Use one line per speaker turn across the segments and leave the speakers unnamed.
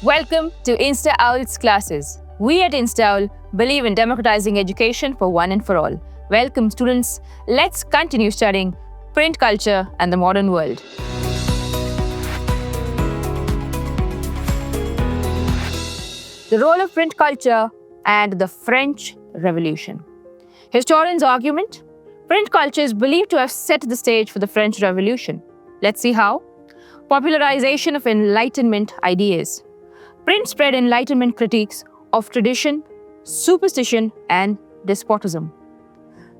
Welcome to InstaOWL's classes. We at InstaOWL believe in democratizing education for one and for all. Welcome students, let's continue studying print culture and the modern world. The role of print culture and the French Revolution. Historians' argument: print culture is believed to have set the stage for the French Revolution. Let's see how. Popularization of Enlightenment ideas. Print spread Enlightenment critiques of tradition, superstition, and despotism.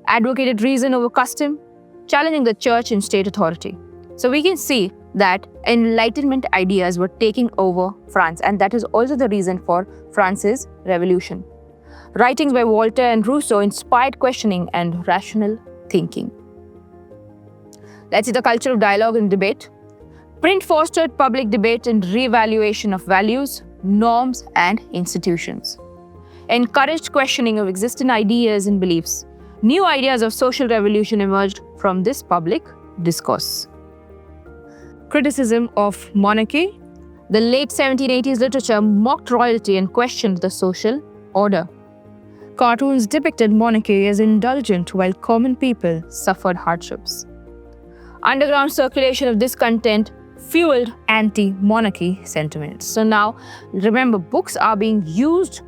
Advocated reason over custom, challenging the church and state authority. So we can see that Enlightenment ideas were taking over France, and that is also the reason for France's revolution. Writings by Voltaire and Rousseau inspired questioning and rational thinking. Let's see the culture of dialogue and debate. Print fostered public debate and reevaluation of values, norms, and institutions. Encouraged questioning of existing ideas and beliefs. New ideas of social revolution emerged from this public discourse. Criticism of monarchy. The late 1780s literature mocked royalty and questioned the social order. Cartoons depicted monarchy as indulgent while common people suffered hardships. Underground circulation of this content fueled anti-monarchy sentiments. So now, remember, books are being used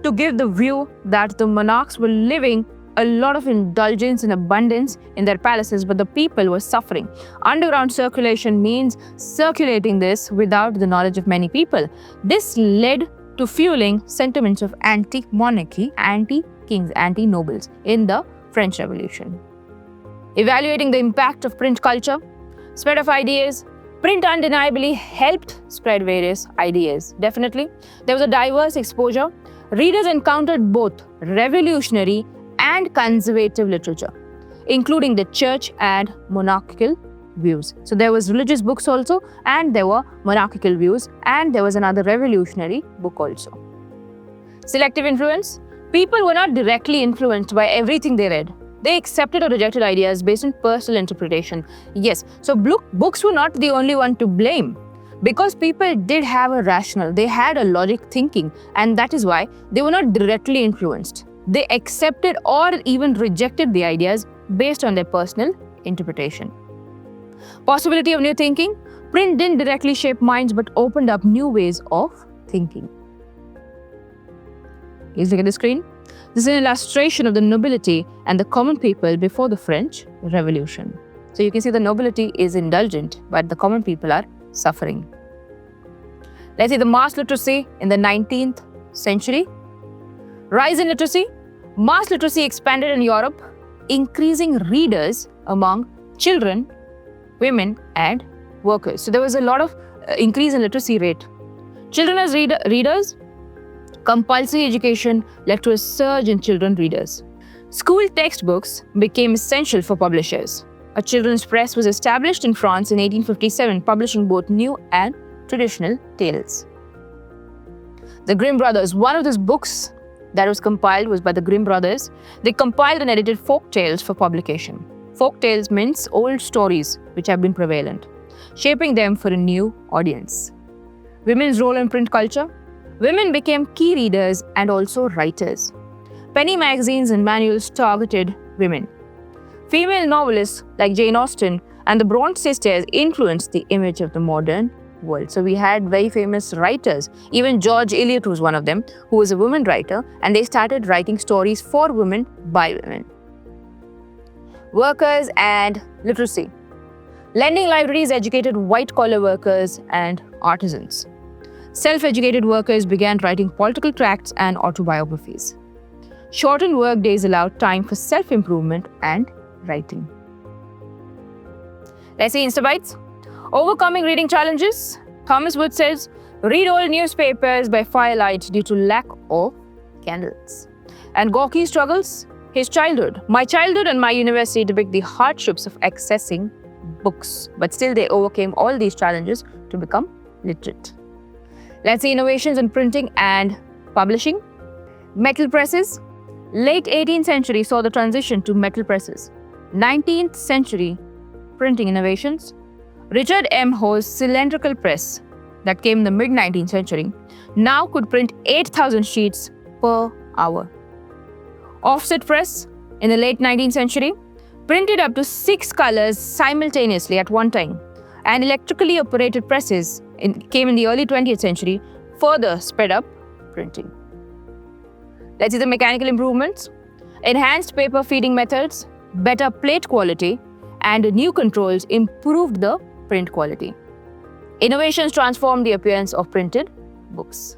to give the view that the monarchs were living a lot of indulgence and abundance in their palaces, but the people were suffering. Underground circulation means circulating this without the knowledge of many people. This led to fueling sentiments of anti-monarchy, anti-kings, anti-nobles in the French Revolution. Evaluating the impact of print culture, spread of ideas. Print undeniably helped spread various ideas. Definitely, there was a diverse exposure. Readers encountered both revolutionary and conservative literature, including the church and monarchical views. So there was religious books also, and there were monarchical views, and there was another revolutionary book also. Selective influence. People were not directly influenced by everything they read. They accepted or rejected ideas based on personal interpretation. Yes, so books were not the only one to blame, because people did have a rational, they had a logic thinking, and that is why they were not directly influenced. They accepted or even rejected the ideas based on their personal interpretation. Possibility of new thinking. Print didn't directly shape minds but opened up new ways of thinking. Please look at the screen. This is an illustration of the nobility and the common people before the French Revolution. So you can see the nobility is indulgent, but the common people are suffering. Let's see the mass literacy in the 19th century. Rise in literacy. Mass literacy expanded in Europe, increasing readers among children, women, and workers. So there was a lot of increase in literacy rate. Children as readers. Compulsory education led to a surge in children readers. School textbooks became essential for publishers. A children's press was established in France in 1857, publishing both new and traditional tales. The Grimm brothers. One of these books that was compiled was by the Grimm brothers. They compiled and edited folk tales for publication. Folk tales means old stories which have been prevalent, shaping them for a new audience. Women's role in print culture. Women became key readers and also writers. Penny magazines and manuals targeted women. Female novelists like Jane Austen and the Bronte sisters influenced the image of the modern world. So we had very famous writers. Even George Eliot was one of them, who was a woman writer, and they started writing stories for women by women. Workers and literacy. Lending libraries educated white-collar workers and artisans. Self-educated workers began writing political tracts and autobiographies. Shortened work days allowed time for self-improvement and writing. Let's see Instabites. Overcoming reading challenges. Thomas Wood says, read old newspapers by firelight due to lack of candles. And Gorky struggles. His childhood. My childhood and my university depict the hardships of accessing books, but still they overcame all these challenges to become literate. Let's see innovations in printing and publishing. Metal presses. Late 18th century saw the transition to metal presses. 19th century printing innovations. Richard M. Howe's cylindrical press that came in the mid-19th century now could print 8,000 sheets per hour. Offset press in the late 19th century printed up to 6 colors simultaneously at one time, and electrically operated presses came in the early 20th century, further sped up printing. Let's see the mechanical improvements. Enhanced paper feeding methods, better plate quality, and new controls improved the print quality. Innovations transformed the appearance of printed books.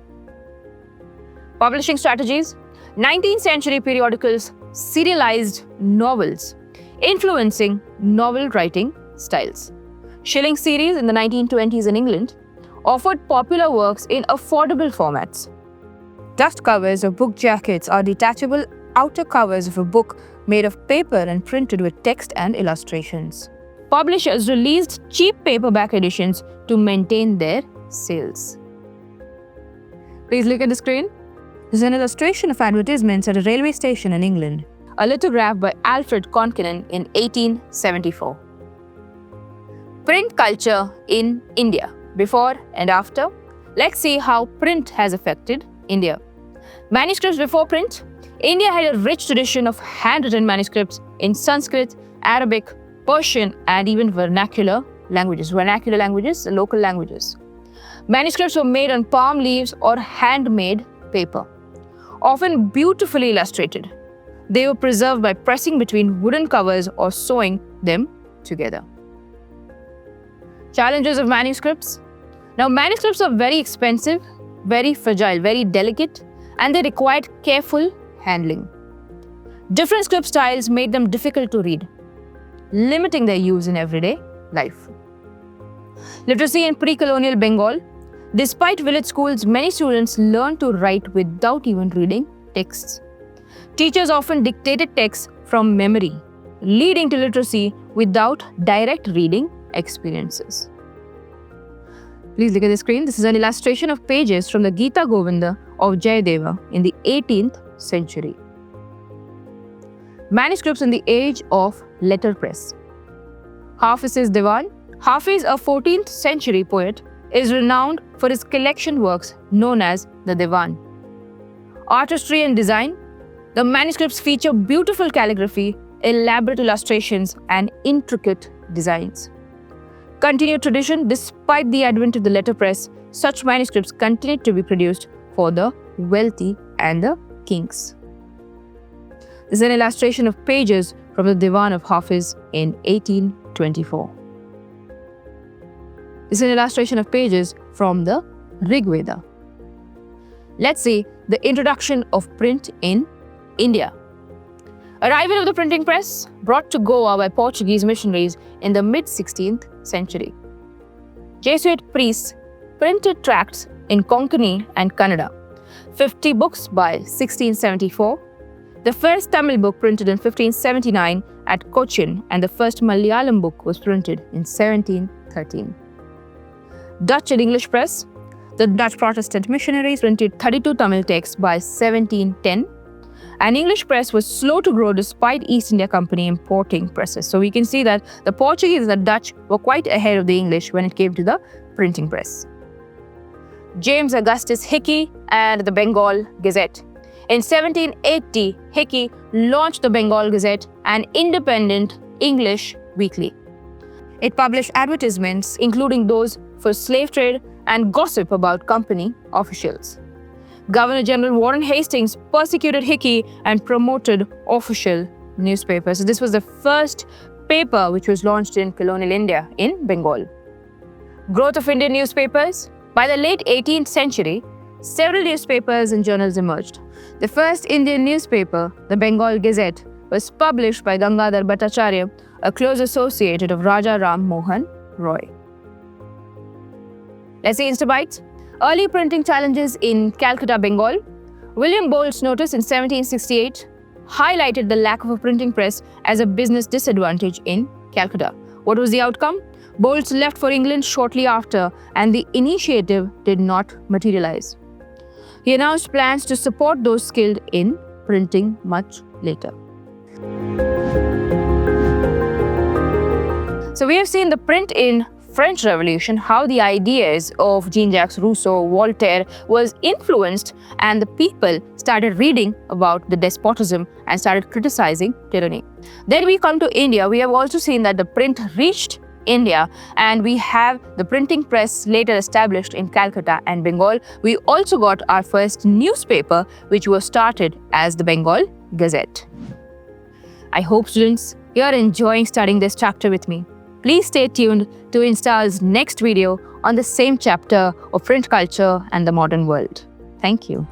Publishing strategies. 19th century periodicals serialized novels, influencing novel writing styles. Shilling series in the 1920s in England offered popular works in affordable formats. Dust covers of book jackets are detachable outer covers of a book made of paper and printed with text and illustrations. Publishers released cheap paperback editions to maintain their sales. Please look at the screen. This is an illustration of advertisements at a railway station in England. A lithograph by Alfred Konkinен in 1874. Print culture in India, before and after. Let's see how print has affected India. Manuscripts before print. India had a rich tradition of handwritten manuscripts in Sanskrit, Arabic, Persian, and even vernacular languages, local languages. Manuscripts were made on palm leaves or handmade paper, often beautifully illustrated. They were preserved by pressing between wooden covers or sewing them together. Challenges of manuscripts. Now, manuscripts are very expensive, very fragile, very delicate, and they required careful handling. Different script styles made them difficult to read, limiting their use in everyday life. Literacy in pre-colonial Bengal. Despite village schools, many students learned to write without even reading texts. Teachers often dictated texts from memory, leading to literacy without direct reading experiences. Please look at the screen. This is an illustration of pages from the Gita Govinda of Jayadeva in the 18th century. Manuscripts in the age of letterpress. Hafiz's Diwan. Hafiz, a 14th century poet, is renowned for his collection works known as the Diwan. Artistry and design. The manuscripts feature beautiful calligraphy, elaborate illustrations, and intricate designs. Continued tradition. Despite the advent of the letterpress, such manuscripts continued to be produced for the wealthy and the kings. This is an illustration of pages from the Diwan of Hafiz in 1824. This is an illustration of pages from the Rig Veda. Let's see the introduction of print in India. Arrival of the printing press, brought to Goa by Portuguese missionaries in the mid-16th century. Jesuit priests printed tracts in Konkani and Kannada. 50 books by 1674. The first Tamil book printed in 1579 at Cochin, and the first Malayalam book was printed in 1713. Dutch and English press. The Dutch Protestant missionaries printed 32 Tamil texts by 1710. And English press was slow to grow despite East India Company importing presses. So we can see that the Portuguese and the Dutch were quite ahead of the English when it came to the printing press. James Augustus Hikey and the Bengal Gazette. In 1780, Hikey launched the Bengal Gazette, an independent English weekly. It published advertisements, including those for slave trade and gossip about company officials. Governor General Warren Hastings persecuted Hikey and promoted official newspapers. So this was the first paper which was launched in colonial India in Bengal. Growth of Indian newspapers. By the late 18th century, several newspapers and journals emerged. The first Indian newspaper, the Bengal Gazette, was published by Gangadhar Bhattacharya, a close associate of Raja Ram Mohan Roy. Let's see Instabites. Early printing challenges in Calcutta, Bengal. William Bolt's notice in 1768 highlighted the lack of a printing press as a business disadvantage in Calcutta. What was the outcome? Bolts left for England shortly after, and the initiative did not materialize. He announced plans to support those skilled in printing much later. So we have seen the print in French Revolution, how the ideas of Jean-Jacques Rousseau, Voltaire was influenced, and the people started reading about the despotism and started criticizing tyranny. Then we come to India. We have also seen that the print reached India, and we have the printing press later established in Calcutta and Bengal. We also got our first newspaper, which was started as the Bengal Gazette. I hope, students, you are enjoying studying this chapter with me. Please stay tuned to Insta's next video on the same chapter of French culture and the modern world. Thank you.